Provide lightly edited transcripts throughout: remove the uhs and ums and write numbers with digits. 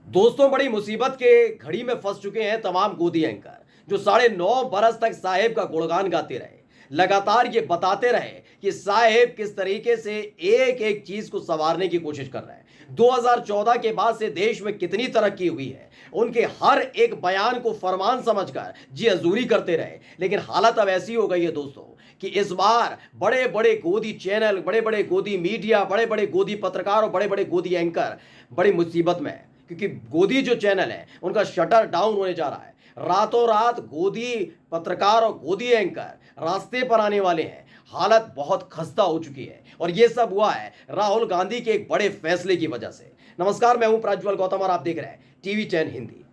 दोस्तों, बड़ी मुसीबत के घड़ी में फंस चुके हैं तमाम गोदी एंकर जो 9.5 बरस तक साहेब का गुणगान गाते रहे, लगातार ये बताते रहे कि साहेब किस तरीके से एक एक चीज को संवारने की कोशिश कर रहे हैं। 2014 के बाद से देश में कितनी तरक्की हुई है, उनके हर एक बयान को फरमान समझकर जी हजूरी करते रहे। लेकिन हालत अब ऐसी हो गई है दोस्तों कि इस बार बड़े बड़े गोदी चैनल, बड़े बड़े गोदी मीडिया, बड़े बड़े गोदी पत्रकार और बड़े बड़े गोदी एंकर बड़ी मुसीबत में है, क्योंकि गोदी जो चैनल है उनका शटर डाउन होने जा रहा है। रातों रात गोदी पत्रकार और गोदी एंकर रास्ते पर आने वाले हैं। हालत बहुत खस्ता हो चुकी है और यह सब हुआ है राहुल गांधी के एक बड़े फैसले की वजह से। नमस्कार, मैं हूं प्रज्वल गौतम और आप देख रहे हैं टीवी 10 हिंदी।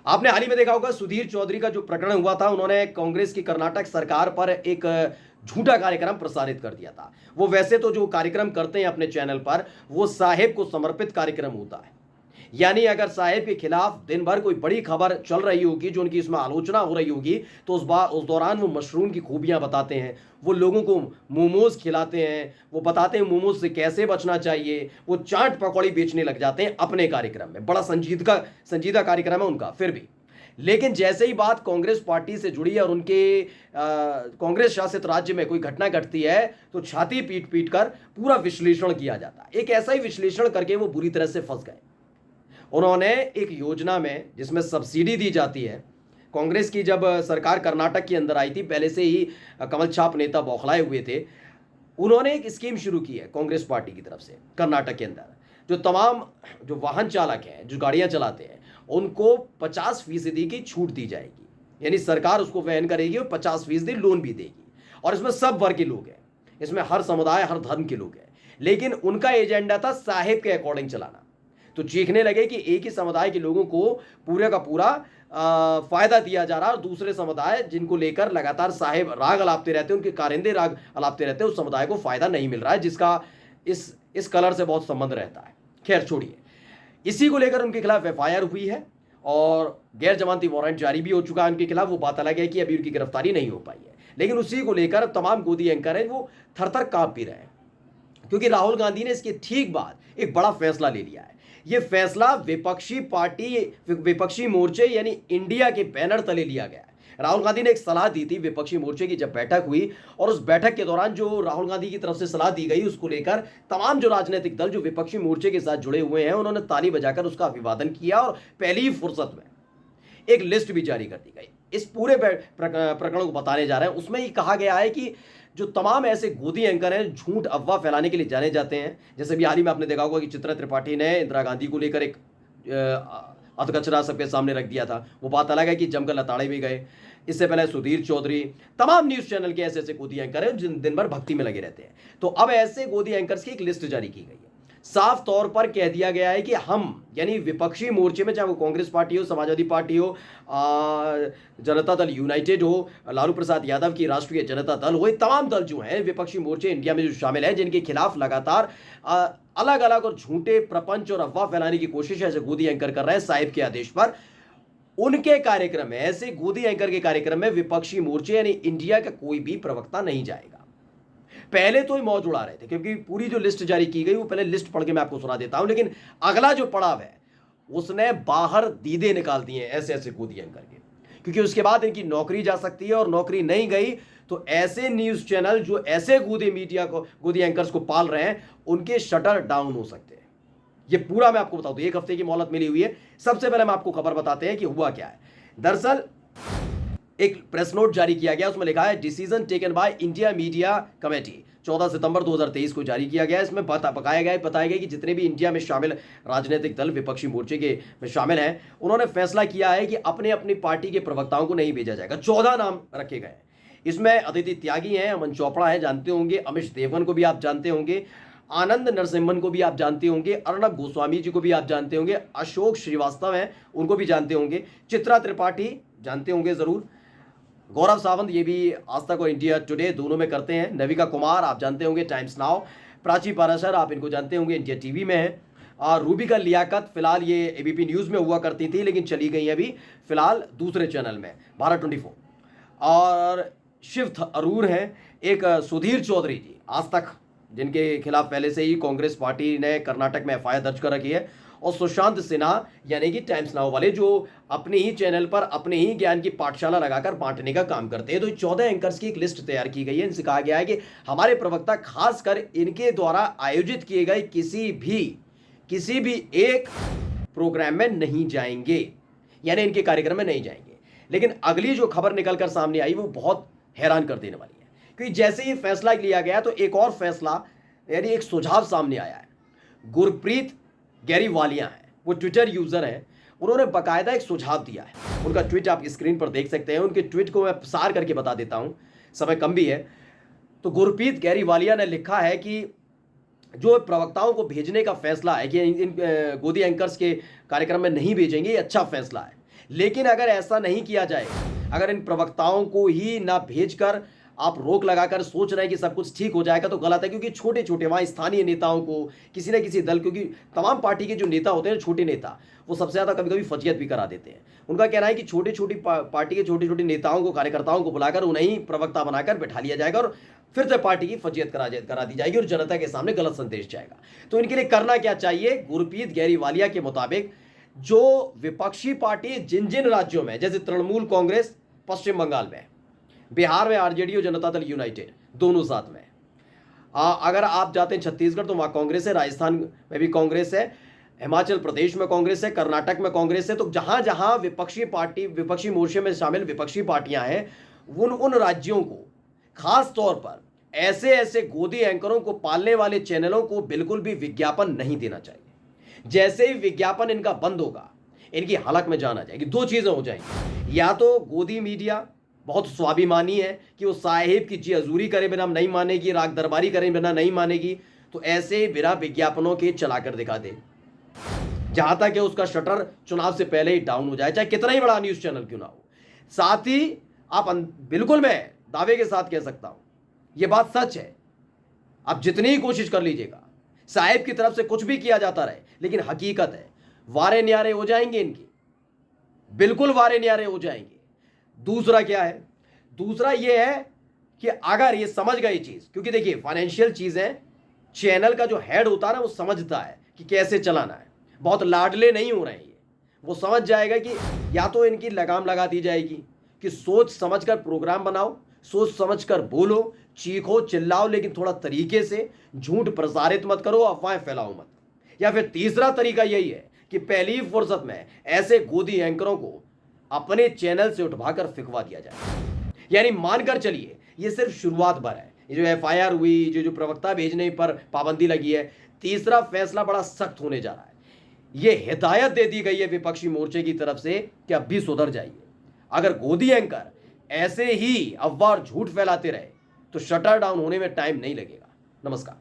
आपने हाल ही में देखा होगा सुधीर चौधरी का जो प्रकरण हुआ था, उन्होंने कांग्रेस की कर्नाटक सरकार पर एक झूठा कार्यक्रम प्रसारित कर दिया था। वो वैसे तो जो कार्यक्रम करते हैं अपने चैनल पर, वो साहेब को समर्पित कार्यक्रम होता है। यानी अगर साहेब के खिलाफ दिन भर कोई बड़ी खबर चल रही होगी, जो उनकी इसमें आलोचना हो रही होगी, तो उस दौरान वो मशरूम की खूबियां बताते हैं, वो लोगों को मोमोज खिलाते हैं, वो बताते हैं मोमोज से कैसे बचना चाहिए, वो चाट पकौड़ी बेचने लग जाते हैं अपने कार्यक्रम में। बड़ा संजीदा कार्यक्रम है उनका फिर भी। लेकिन जैसे ही बात कांग्रेस पार्टी से जुड़ी है और उनके कांग्रेस शासित राज्य में कोई घटना घटती है, तो छाती पीट पीट कर पूरा विश्लेषण किया जाता है। एक ऐसा ही विश्लेषण करके वो बुरी तरह से फंस गए। उन्होंने एक योजना में जिसमें सब्सिडी दी जाती है, कांग्रेस की जब सरकार कर्नाटक के अंदर आई थी, पहले से ही कमल छाप नेता बौखलाए हुए थे, उन्होंने एक स्कीम शुरू की है कांग्रेस पार्टी की तरफ से कर्नाटक के अंदर। जो तमाम जो वाहन चालक हैं, जो गाड़ियां चलाते हैं, उनको 50% की छूट दी जाएगी। यानी सरकार उसको वहन करेगी और 50% लोन भी देगी। और इसमें सब वर्ग के लोग हैं, इसमें हर समुदाय, हर धर्म के लोग हैं। लेकिन उनका एजेंडा था साहेब के अकॉर्डिंग चलाना। तो चीखने लगे कि एक ही समुदाय के लोगों को पूरे का पूरा फायदा दिया जा रहा है और दूसरे समुदाय जिनको लेकर लगातार साहेब राग अलापते रहते हैं, उनके कारिंदे राग अलापते रहते हैं, उस समुदाय को फायदा नहीं मिल रहा है, जिसका इस कलर से बहुत संबंध रहता है। खैर छोड़िए, इसी को लेकर उनके खिलाफ एफआईआर हुई है और गैर जमानती वारंट जारी भी हो चुका है उनके खिलाफ। वो बात अलग है कि अभी उनकी गिरफ्तारी नहीं हो पाई है, लेकिन उसी को लेकर तमाम गोदी एंकर हैं वो थर थर कांप भी रहे हैं, क्योंकि राहुल गांधी ने इसके ठीक बाद एक बड़ा फैसला ले लिया है। यह फैसला विपक्षी मोर्चे यानी इंडिया के बैनर तले लिया गया है। राहुल गांधी ने एक सलाह दी थी विपक्षी मोर्चे की जब बैठक हुई, और उस बैठक के दौरान जो राहुल गांधी की तरफ से सलाह दी गई, उसको लेकर तमाम जो राजनीतिक दल जो विपक्षी मोर्चे के साथ जुड़े हुए हैं, उन्होंने ताली बजाकर उसका अभिवादन किया और पहली ही फुर्सत में एक लिस्ट भी जारी कर दी गई। इस पूरे प्रकरण को बताने जा रहे हैं। उसमें ये कहा गया है कि जो तमाम ऐसे गोदी एंकर हैं झूठ अफवाह फैलाने के लिए जाने जाते हैं, जैसे भी हाल ही में आपने देखा होगा कि चित्रा त्रिपाठी ने इंदिरा गांधी को लेकर एक अधकचरा सबके सामने रख दिया था। वो बात अलग है कि जमकर लताड़े भी गए। इससे पहले सुधीर चौधरी, तमाम न्यूज चैनल के ऐसे ऐसे गोदी एंकर हैं जिन दिन भर भक्ति में लगे रहते हैं। तो अब ऐसे गोदी एंकर्स की एक लिस्ट जारी की गई है। साफ तौर पर कह दिया गया है कि हम यानी विपक्षी मोर्चे में, चाहे वो कांग्रेस पार्टी हो, समाजवादी पार्टी हो, जनता दल यूनाइटेड हो, लालू प्रसाद यादव की राष्ट्रीय जनता दल हो, ये तमाम दल जो हैं विपक्षी मोर्चे इंडिया में जो शामिल हैं, जिनके खिलाफ लगातार अलग अलग और झूठे प्रपंच और अफवाह फैलाने की कोशिश ऐसे गोदी एंकर कर रहे हैं साहिब के आदेश पर, उनके कार्यक्रम में, ऐसे गोदी एंकर के कार्यक्रम में विपक्षी मोर्चे यानी इंडिया का कोई भी प्रवक्ता नहीं जाएगा। पहले तो ही मौज उड़ा रहे थे, क्योंकि पूरी जो लिस्ट जारी की गई, वो पहले लिस्ट पढ़ के मैं आपको सुना देता हूं, लेकिन अगला जो पड़ाव है उसने बाहर दीदे निकाल दिए ऐसे ऐसे गोदी एंकर के, क्योंकि उसके बाद इनकी नौकरी जा सकती है और नौकरी नहीं गई तो ऐसे न्यूज चैनल जो ऐसे गोदी मीडिया को, गोदी एंकर्स को पाल रहे हैं, उनके शटर डाउन हो सकते हैं। ये पूरा मैं आपको बता दूं, 1 हफ्ते की मोहलत मिली हुई है। सबसे पहले हम आपको खबर बताते हैं कि हुआ क्या है। दरअसल एक प्रेस नोट जारी किया गया, उसमें लिखा है decision taken by India media committee, 14 सितंबर 2023 को जारी किया गया। इसमें बताया गया कि जितने भी इंडिया में शामिल राजनीतिक दल विपक्षी मोर्चे के में शामिल हैं, उन्होंने फैसला किया है कि अपने अपनी पार्टी के प्रवक्ताओं को नहीं भेजा जाएगा। 14 नाम रखे गए हैं। इसमें अदिति त्यागी हैं, अमन चोपड़ा है, जानते होंगे, अमिश देवगन को भी आप जानते होंगे, आनंद नरसिम्हन को भी आप जानते होंगे, अर्णब गोस्वामी जी को भी आप जानते होंगे, अशोक श्रीवास्तव हैं, उनको भी जानते होंगे, चित्रा त्रिपाठी जानते होंगे जरूर, गौरव सावंत ये भी आज तक और इंडिया टुडे दोनों में करते हैं, नविका कुमार आप जानते होंगे टाइम्स नाउ, प्राची पाराशर आप इनको जानते होंगे इंडिया टीवी में है, और रूबिका लियाकत फिलहाल ये एबीपी न्यूज़ में हुआ करती थी लेकिन चली गई अभी फिलहाल दूसरे चैनल में भारत 24, और शिव अरूर हैं, एक सुधीर चौधरी जी आज तक, जिनके खिलाफ पहले से ही कांग्रेस पार्टी ने कर्नाटक में एफआईआर दर्ज कर रखी है, और सुशांत सिन्हा यानी कि टाइम्स नाउ वाले, जो अपने ही चैनल पर अपने ही ज्ञान की पाठशाला लगाकर बांटने का काम करते हैं। तो 14 एंकर्स की एक लिस्ट तैयार की गई है। इनसे कहा गया है कि हमारे प्रवक्ता खासकर इनके द्वारा आयोजित किए गए किसी भी एक प्रोग्राम में नहीं जाएंगे, यानी इनके कार्यक्रम में नहीं जाएंगे। लेकिन अगली जो खबर निकलकर सामने आई वो बहुत हैरान कर देने वाली है, क्योंकि जैसे ही फैसला लिया गया तो एक और फैसला यानी एक सुझाव सामने आया है। गुरप्रीत गैरीवालिया है, वो ट्विटर यूजर है, उन्होंने बाकायदा एक सुझाव दिया है। उनका ट्वीट आप स्क्रीन पर देख सकते हैं। उनके ट्वीट को मैं प्रसार करके बता देता हूं, समय कम भी है। तो गुरप्रीत गैरीवालिया ने लिखा है कि जो प्रवक्ताओं को भेजने का फैसला है कि इन गोदी एंकर्स के कार्यक्रम में नहीं भेजेंगे, ये अच्छा फैसला है। लेकिन अगर ऐसा नहीं किया जाए, अगर इन प्रवक्ताओं को ही ना भेजकर आप रोक लगाकर सोच रहे हैं कि सब कुछ ठीक हो जाएगा, तो गलत है। क्योंकि छोटे छोटे वहाँ स्थानीय नेताओं को किसी न किसी दल, क्योंकि तमाम पार्टी के जो नेता होते हैं, छोटे नेता, वो सबसे ज़्यादा कभी कभी फजीयत भी करा देते हैं। उनका कहना है कि छोटी छोटी पार्टी के छोटे छोटे नेताओं को, कार्यकर्ताओं को बुलाकर उन्हें प्रवक्ता बनाकर बैठा लिया जाएगा और फिर से पार्टी की फजीयत करा दी जाएगी और जनता के सामने गलत संदेश जाएगा। तो इनके लिए करना क्या चाहिए? गुरप्रीत गैरीवालिया के मुताबिक जो विपक्षी पार्टी जिन जिन राज्यों में, जैसे तृणमूल कांग्रेस पश्चिम बंगाल में, बिहार में आरजेडी और जनता दल यूनाइटेड दोनों साथ में, अगर आप जाते हैं छत्तीसगढ़ तो वहाँ कांग्रेस है, राजस्थान में भी कांग्रेस है, हिमाचल प्रदेश में कांग्रेस है, कर्नाटक में कांग्रेस है। तो जहाँ जहाँ विपक्षी मोर्चे में शामिल विपक्षी पार्टियां हैं, उन राज्यों को खास तौर पर ऐसे गोदी एंकरों को पालने वाले चैनलों को बिल्कुल भी विज्ञापन नहीं देना चाहिए। जैसे ही विज्ञापन इनका बंद होगा, इनकी हलक में जाना जाएगी। दो चीजें हो जाएंगी, या तो गोदी मीडिया बहुत स्वाभिमानी है कि वो साहिब की जी हजूरी करे बिना नहीं मानेगी, राग दरबारी करे बिना नहीं मानेगी, तो ऐसे बिना विज्ञापनों के चलाकर दिखा दे, जहां तक कि उसका शटर चुनाव से पहले ही डाउन हो जाए, चाहे कितना ही बड़ा न्यूज चैनल क्यों ना हो। साथ ही आप बिल्कुल, मैं दावे के साथ कह सकता हूं, यह बात सच है, आप जितनी ही कोशिश कर लीजिएगा, साहिब की तरफ से कुछ भी किया जाता रहे, लेकिन हकीकत है वारे न्यारे हो जाएंगे इनकी, बिल्कुल वारे न्यारे हो जाएंगे। दूसरा क्या है? दूसरा यह है कि अगर ये समझ गए चीज, क्योंकि देखिए फाइनेंशियल चीजें चैनल का जो हेड होता है ना, वो समझता है कि कैसे चलाना है। बहुत लाडले नहीं हो रहे हैं ये, वो समझ जाएगा कि या तो इनकी लगाम लगा दी जाएगी कि सोच समझकर प्रोग्राम बनाओ, सोच समझकर बोलो, चीखो चिल्लाओ, लेकिन थोड़ा तरीके से, झूठ प्रसारित मत करो, अफवाहें फैलाओ मत। या फिर तीसरा तरीका यही है कि पहली फुर्सत में ऐसे गोदी एंकरों को अपने चैनल से उठवाकर फिकवा दिया जाए। यानी मानकर चलिए ये सिर्फ शुरुआत भर है। ये जो एफआईआर हुई, जो प्रवक्ता भेजने पर पाबंदी लगी है, तीसरा फैसला बड़ा सख्त होने जा रहा है। ये हिदायत दे दी गई है विपक्षी मोर्चे की तरफ से कि अब भी सुधर जाइए। अगर गोदी एंकर ऐसे ही अफवाह और झूठ फैलाते रहे तो शटर डाउन होने में टाइम नहीं लगेगा। नमस्कार।